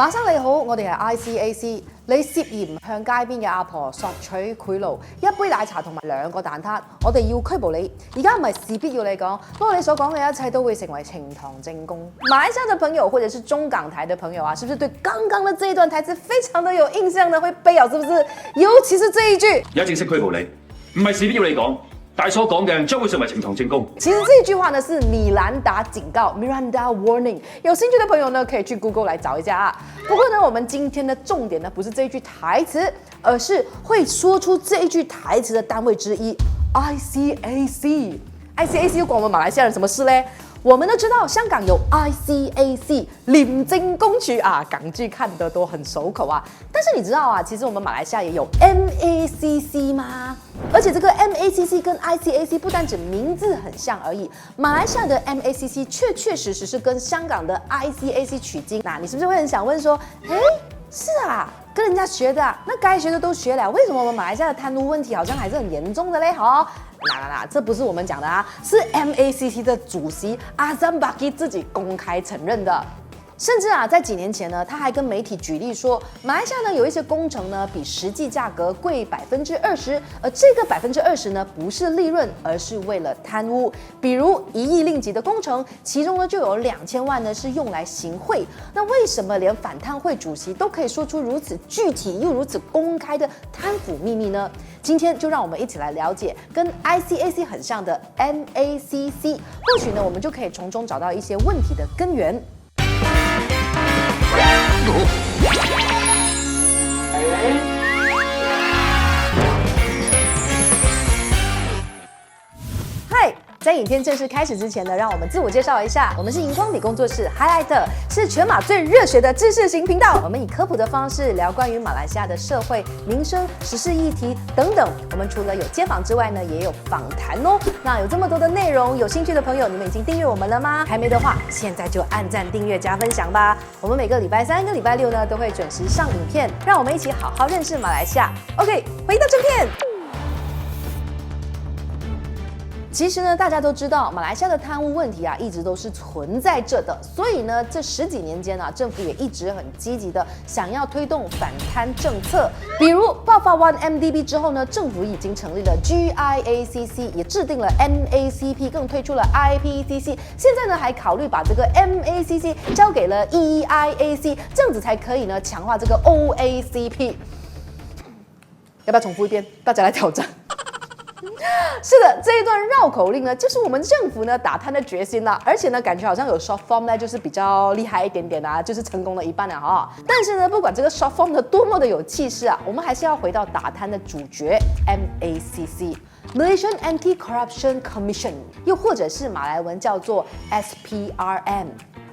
馬生你好，我哋係 ICAC。你涉嫌向街邊嘅阿婆索取賄賂，一杯奶茶同埋2個蛋撻，我哋要拘捕你。而家唔係事必要你講，不過你所講嘅一切都會成為呈堂證供。馬來西亞的朋友或者是中港台的朋友啊，是不是對剛剛的這一段台詞非常的有印象呢？會背啊，是不是？尤其是這一句，而家正式拘捕你，唔係事必要你講。大所講嘅將會成為呈堂證供。其實這句話呢是米蘭達警告 （Miranda Warning）。有興趣的朋友呢，可以去 Google 來找一下啊。不過呢，我們今天的重點呢，不是這一句台詞，而是會說出這一句台詞的單位之一 ICAC。ICAC 又關我們馬來西亞人什麼事呢？我們都知道香港有 ICAC 廉政公署啊，港劇看得都很熟口啊。但是你知道啊，其實我們馬來西亞也有 MACC 嗎？而且這個 MACC 跟 ICAC 不單止名字很像而已，馬來西亞的 MACC 確實是跟香港的 ICAC 取經。那你是不是會很想問說，是啊，跟人家學的啊，那該學的都學了，為什麼我們馬來西亞的貪污問題好像還是很嚴重的嘞？好，那，這不是我們講的啊，是 MACC 的主席Azam Baki 自己公開承認的。甚至啊，在幾年前呢，他還跟媒體舉例說，馬來西亞呢有一些工程呢比實際價格貴20%，而這個20%呢不是利潤，而是為了貪污。比如1億令吉的工程，其中呢就有2000萬呢是用來行賄。那為什麼連反貪會主席都可以說出如此具體又如此公開的貪腐秘密呢？今天就讓我們一起來了解跟 ICAC 很像的 MACC， 或許呢我們就可以從中找到一些問題的根源。嗨，在影片正式開始之前呢，讓我們自我介紹一下，我們是熒光筆工作室 Highlight， 是全馬最熱血的知識型頻道。我們以科普的方式聊關於馬來西亞的社會、民生、時事議題等等。我們除了有街訪之外呢，也有訪談哦。那有這麼多的內容，有興趣的朋友，你們已經訂閱我們了嗎？還沒的話，現在就按讚、訂閱、加分享吧。我們每個禮拜3跟禮拜6呢，都會準時上影片，讓我們一起好好認識馬來西亞。OK，回到正片。其實呢，大家都知道，馬來西亞的貪污問題啊，一直都是存在着的。所以呢，這10幾年間啊，政府也一直很積極的想要推動反貪政策。比如爆發 1MDB 之後呢，政府已經成立了 GIACC， 也制定了 MACP， 更推出了 IPCC。現在呢，還考慮把這個 MACC 交給了 EIAC， 這樣子才可以呢強化這個 OACP。要不要重複一遍？大家來挑戰。是的，這一段繞口令呢，就是我們政府呢打貪的決心啦。而且呢，感覺好像有 short form 呢，就是比較厲害一點點啊，就是成功了一半了哈。但是呢，不管這個 short form 呢多麼的有氣勢啊，我們還是要回到打貪的主角 MACC。Malaysian Anti-Corruption Commission， 又或者是馬來文叫做 SPRM。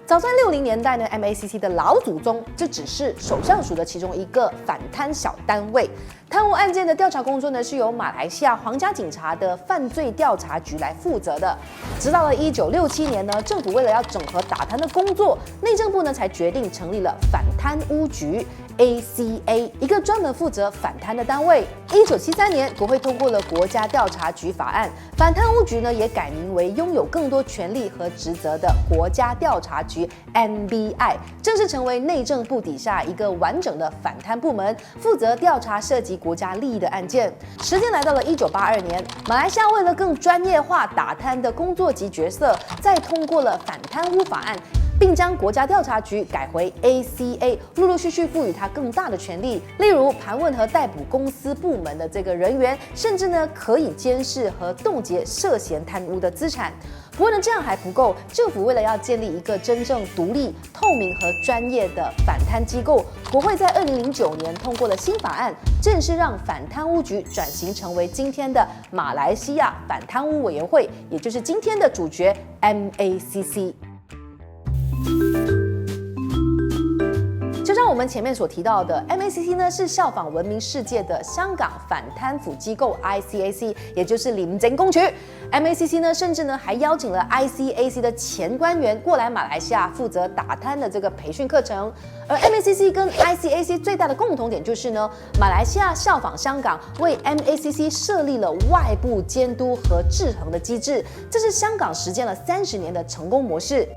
早在60年代呢 ，MACC 的老祖宗就只是首相署的其中一個反貪小單位。貪污案件的調查工作呢，是由馬來西亞皇家警察的犯罪調查局來負責的。直到了1967年呢，政府為了要整合打貪的工作，內政部呢才決定成立了反貪污局 ACA， 一個專門負責反貪的單位。1973年，國會通過了國家調查局法案，反貪污局呢也改名為擁有更多權力和職責的國家調查局 NBI， 正式成為內政部底下一個完整的反貪部門，負責調查涉及國家利益的案件。時間來到了1982年，馬來西亞為了更專業化打貪的工作及角色，再通過了反貪污法案，並將國家調查局改回 ACA， 陸陸續續賦予它更大的權力，例如盤問和逮捕公司部門的這個人員，甚至呢可以監視和凍結涉嫌貪污的資產。不過呢，這樣還不夠，政府為了要建立一個真正獨立、透明和專業的反貪機構，國會在2009年通過了新法案，正式讓反貪污局轉型成為今天的馬來西亞反貪污委員會，也就是今天的主角 MACC。就像我們前面所提到的 ，MACC 呢是效仿聞名世界的香港反貪腐機構 ICAC， 也就是廉政公署。MACC 呢甚至呢還邀請了 ICAC 的前官員過來馬來西亞負責打貪的這個培訓課程。而 MACC 跟 ICAC 最大的共同點就是呢，馬來西亞效仿香港，為 MACC 設立了外部監督和制衡的機制，這是香港實踐了30年的成功模式。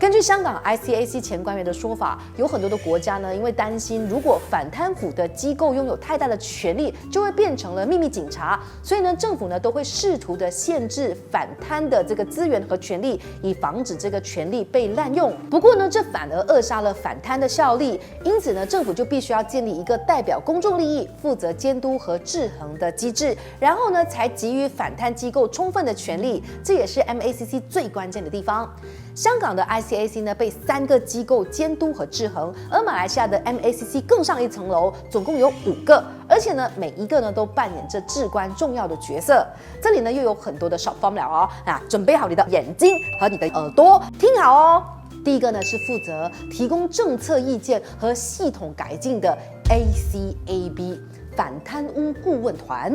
根据香港 ICAC 前官员的说法，有很多的国家呢，因为担心如果反贪腐的机构拥有太大的权力，就会变成了秘密警察，所以呢，政府呢都会试图的限制反贪的这个资源和权力，以防止这个权力被滥用。不过呢，这反而扼杀了反贪的效力，因此呢，政府就必须要建立一个代表公众利益、负责监督和制衡的机制，然后呢，才给予反贪机构充分的权利。这也是 MACC 最关键的地方。香港的 ICAC 呢被3个机构监督和制衡，而马来西亚的 MACC 更上一层楼，总共有5个，而且呢每一个呢都扮演着至关重要的角色。这里呢又有很多的小方了哦，准备好你的眼睛和你的耳朵，听好哦。第一个呢是负责提供政策意见和系统改进的 ACAB。反贪污顾问团，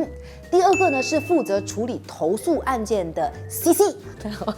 第2个呢是负责处理投诉案件的 CC，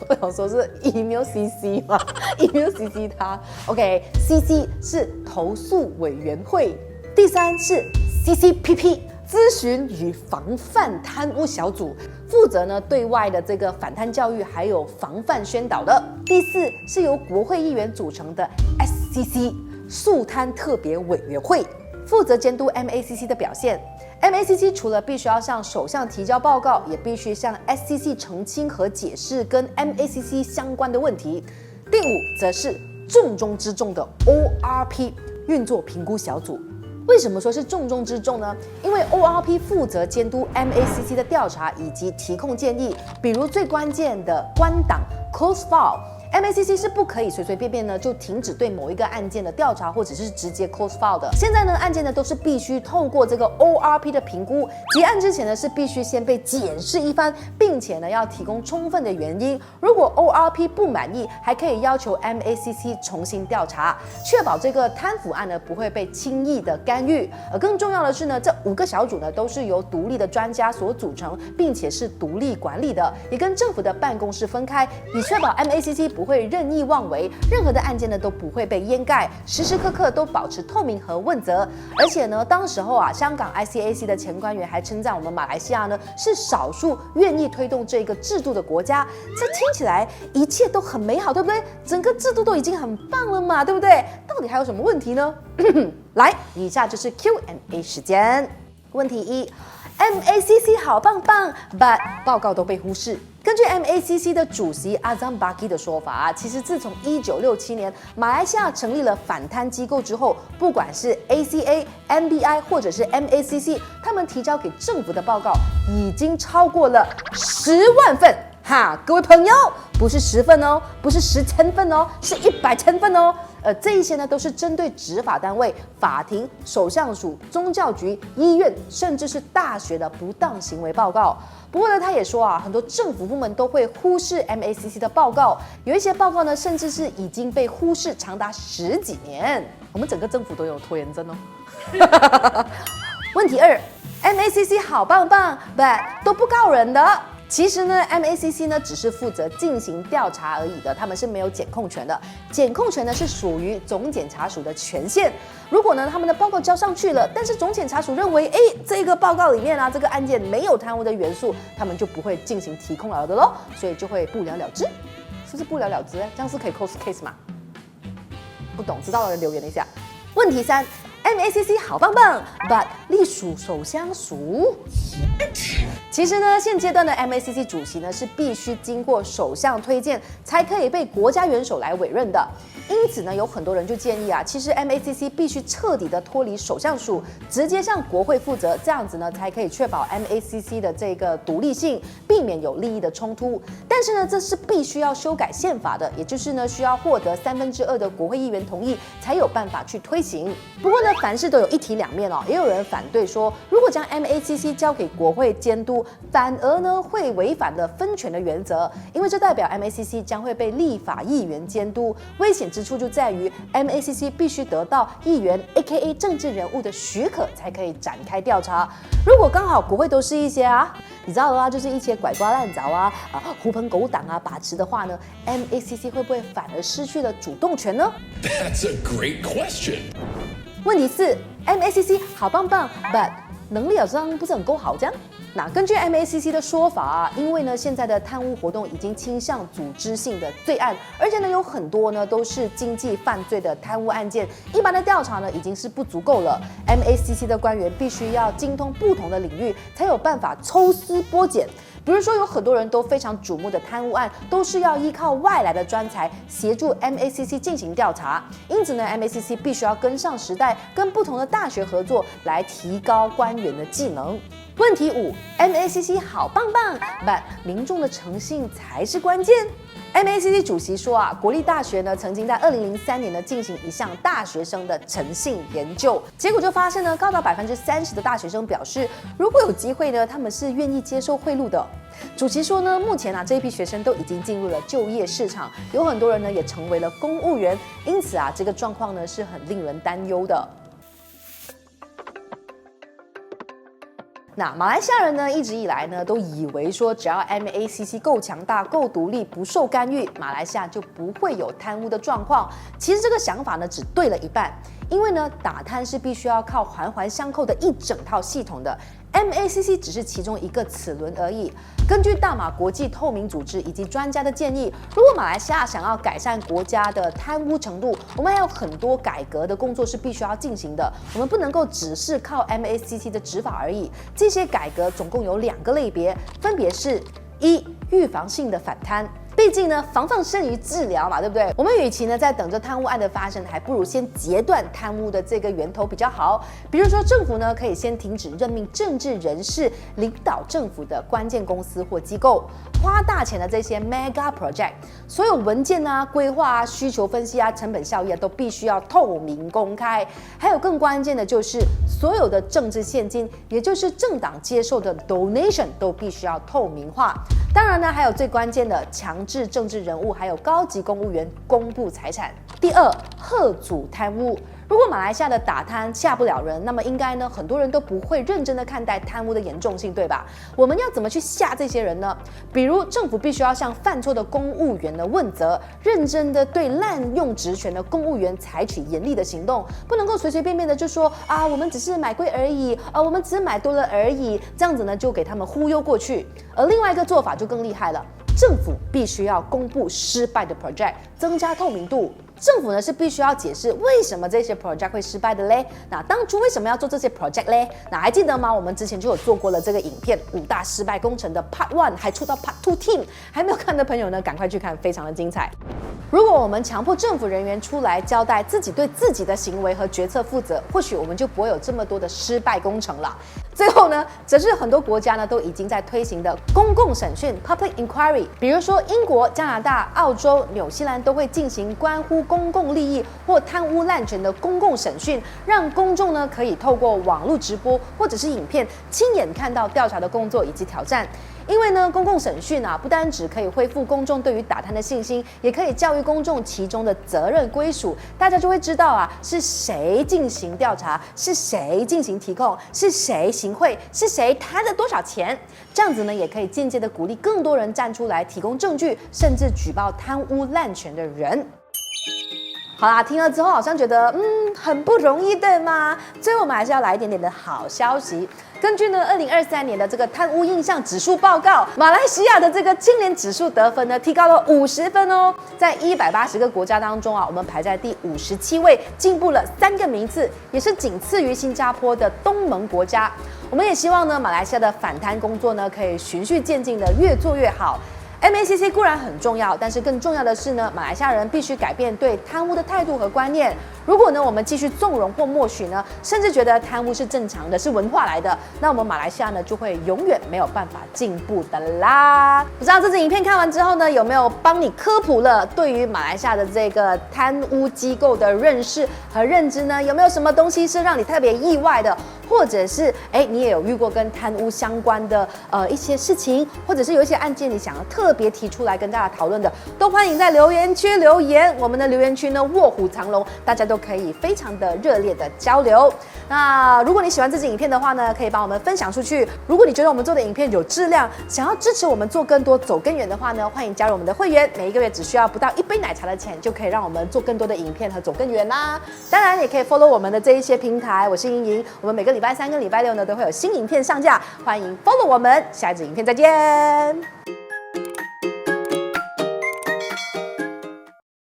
我想说是 email CC 嘛，email CC 它 ，OK，CC 是投诉委员会，第3是 CCPP 咨询与防范贪污小组，负责呢对外的这个反贪教育还有防范宣导的，第4是由国会议员组成的 SCC 肃贪特别委员会。负责监督 MACC 的表现。MACC 除了必须要向首相提交报告，也必须向 SCC 澄清和解释跟 MACC 相关的问题。第5则是重中之重的 ORP 运作评估小组。为什么说是重中之重呢？因为 ORP 负责监督 MACC 的调查以及提供建议，比如最关键的关档 close file。MACC 是不可以随随便便呢就停止对某一个案件的调查，或者是直接 close file 的。现在呢，案件呢都是必须透过这个 ORP 的评估，结案之前呢是必须先被检视一番，并且呢要提供充分的原因。如果 ORP 不满意，还可以要求 MACC 重新调查，确保这个贪腐案呢不会被轻易的干预。而更重要的是呢，这5个小组呢都是由独立的专家所组成，并且是独立管理的，也跟政府的办公室分开，以确保 MACC 不会任意妄为，任何的案件呢都不会被掩盖，时时刻刻都保持透明和问责。而且呢，当时候香港 ICAC 的前官员还称赞我们马来西亚呢是少数愿意推动这个制度的国家。这听起来一切都很美好，对不对？整个制度都已经很棒了嘛，对不对？到底还有什么问题呢？来，以下就是 Q&A 时间。问题1。MACC 好棒棒 ，but 报告都被忽视。根据 MACC 的主席阿赞巴基的说法其实自从1967年马来西亚成立了反贪机构之后，不管是 ACA、MBI 或者是 MACC， 他们提交给政府的报告已经超过了10万份。哈，各位朋友，不是10份哦，不是10千份哦，是100千份哦。这一些呢都是针对执法单位、法庭、首相署、宗教局、医院，甚至是大学的不当行为报告。不过呢，他也说很多政府部门都会忽视 MACC 的报告，有一些报告呢，甚至是已经被忽视长达10几年。我们整个政府都有拖延症哦。问题2，MACC 好棒棒 ，but 都不告人的。其实呢 ，MACC 呢只是负责进行调查而已的，他们是没有检控权的。检控权呢是属于总检察署的权限。如果呢他们的报告交上去了，但是总检察署认为，这个报告里面这个案件没有贪污的元素，他们就不会进行提控了的咯，所以就会不了了之。是不是不了了之呢？这样是可以 close case 吗？不懂知道的人留言一下。问题3。MACC 好棒棒 ，but 隶属首相署。其实呢，现阶段的 MACC 主席呢是必须经过首相推荐，才可以被国家元首来委任的。因此呢，有很多人就建议其实 MACC 必须彻底的脱离首相署，直接向国会负责，这样子呢才可以确保 MACC 的这个独立性，避免有利益的冲突。但是呢，这是必须要修改宪法的，也就是呢需要获得2/3的国会议员同意，才有办法去推行。不过呢，凡事都有一体两面也有人反对说，如果将 MACC 交给国会监督，反而呢会违反了分权的原则，因为这代表 MACC 将会被立法议员监督。危险之处就在于 MACC 必须得到议员 AKA 政治人物的许可才可以展开调查。如果刚好国会都是一些你知道的就是一些拐瓜烂枣狐朋狗党把持的话呢 ，MACC 会不会反而失去了主动权呢？ That's a great question. 问题4，MACC 好棒棒 ，but 能力好像不是很够好这样。那根据 MACC 的说法啊，因为呢现在的贪污活动已经倾向组织性的罪案，而且呢有很多呢都是经济犯罪的贪污案件，一般的调查呢已经是不足够了。MACC 的官员必须要精通不同的领域，才有办法抽丝剥茧。比如说，有很多人都非常瞩目的贪污案，都是要依靠外来的专才协助 MACC 进行调查。因此呢 ，MACC 必须要跟上时代，跟不同的大学合作，来提高官员的技能。问题5 ，MACC 好棒棒，但民众的诚信才是关键。MACC 主席说啊，国立大学呢曾经在2003年呢进行一项大学生的诚信研究，结果就发现呢，高达30%的大学生表示，如果有机会呢，他们是愿意接受贿赂的。主席说呢，目前啊这一批学生都已经进入了就业市场，有很多人呢也成为了公务员，因此啊这个状况呢是很令人担忧的。那马来西亚人呢，一直以来呢都以为说，只要 MACC 够强大、够独立、不受干预，马来西亚就不会有贪污的状况。其实这个想法呢，只对了一半，因为呢，打贪是必须要靠环环相扣的一整套系统的。MACC 只是其中一个齿轮而已。根据大马国际透明组织以及专家的建议，如果马来西亚想要改善国家的贪污程度，我们还有很多改革的工作是必须要进行的。我们不能够只是靠 MACC 的执法而已。这些改革总共有2个类别，分别是1. 预防性的反贪。毕竟呢，防范胜于治疗嘛，对不对？我们与其呢在等着贪污案的发生，还不如先截断贪污的这个源头比较好。比如说，政府呢可以先停止任命政治人士领导政府的关键公司或机构，花大钱的这些 mega project， 所有文件啊、规划啊、需求分析啊、成本效益啊，都必须要透明公开。还有更关键的就是，所有的政治现金，也就是政党接受的 donation， 都必须要透明化。当然呢，还有最关键的，强制政治人物还有高级公务员公布财产。第2，遏阻贪污。如果马来西亚的打贪下不了人，那么应该呢，很多人都不会认真的看待贪污的严重性，对吧？我们要怎么去吓这些人呢？比如政府必须要向犯错的公务员呢问责，认真的对滥用职权的公务员采取严厉的行动，不能够随随便便的就说啊，我们只是买贵而已，我们只是买多了而已，这样子呢就给他们忽悠过去。而另外一个做法就更厉害了，政府必须要公布失败的 project， 增加透明度。政府呢是必须要解释为什么这些 project 会失败的嘞？那当初为什么要做这些 project 嘞？那还记得吗？我们之前就有做过了这个影片5大失败工程的 Part 1， 还出到 Part 2 Team， 还没有看的朋友呢，赶快去看，非常的精彩。如果我们强迫政府人员出来交代自己对自己的行为和决策负责，或许我们就不会有这么多的失败工程了。最后呢，则是很多国家呢都已经在推行的公共审讯 （public inquiry）， 比如说英国、加拿大、澳洲、纽西兰都会进行关乎公共利益或贪污滥权的公共审讯，让公众呢可以透过网络直播或者是影片，亲眼看到调查的工作以及挑战。因为呢，公共审讯啊，不单只可以恢复公众对于打贪的信心，也可以教育公众其中的责任归属，大家就会知道啊，是谁进行调查，是谁进行提控，是谁行贿，是谁贪了多少钱。这样子呢，也可以间接的鼓励更多人站出来提供证据，甚至举报贪污滥权的人。好啦，听了之后好像觉得很不容易，对吗？最后我们还是要来一点点的好消息。根据呢2023年的这个贪污印象指数报告，马来西亚的这个清廉指数得分呢提高了50分哦，在180个国家当中啊，我们排在第57位，进步了3个名次，也是仅次于新加坡的东盟国家。我们也希望呢马来西亚的反贪工作呢可以循序渐进的越做越好。MACC 固然很重要，但是更重要的是呢，马来西亚人必须改变对贪污的态度和观念。如果呢，我们继续纵容或默许呢，甚至觉得贪污是正常的，是文化来的，那我们马来西亚呢就会永远没有办法进步的啦。不知道这支影片看完之后呢，有没有帮你科普了对于马来西亚的这个贪污机构的认识和认知呢？有没有什么东西是让你特别意外的？或者是你也有遇过跟贪污相关的一些事情，或者是有一些案件你想要特别提出来跟大家讨论的，都欢迎在留言区留言。我们的留言区呢卧虎藏龙，大家都可以非常的热烈的交流。那如果你喜欢这支影片的话呢，可以帮我们分享出去。如果你觉得我们做的影片有质量，想要支持我们做更多走更远的话呢，欢迎加入我们的会员，每一个月只需要不到1杯奶茶的钱，就可以让我们做更多的影片和走更远啦。当然也可以 follow 我们的这一些平台，我是莹莹，我们每个礼拜3跟礼拜6呢都会有新影片上架，欢迎 follow 我们，下一支影片再见。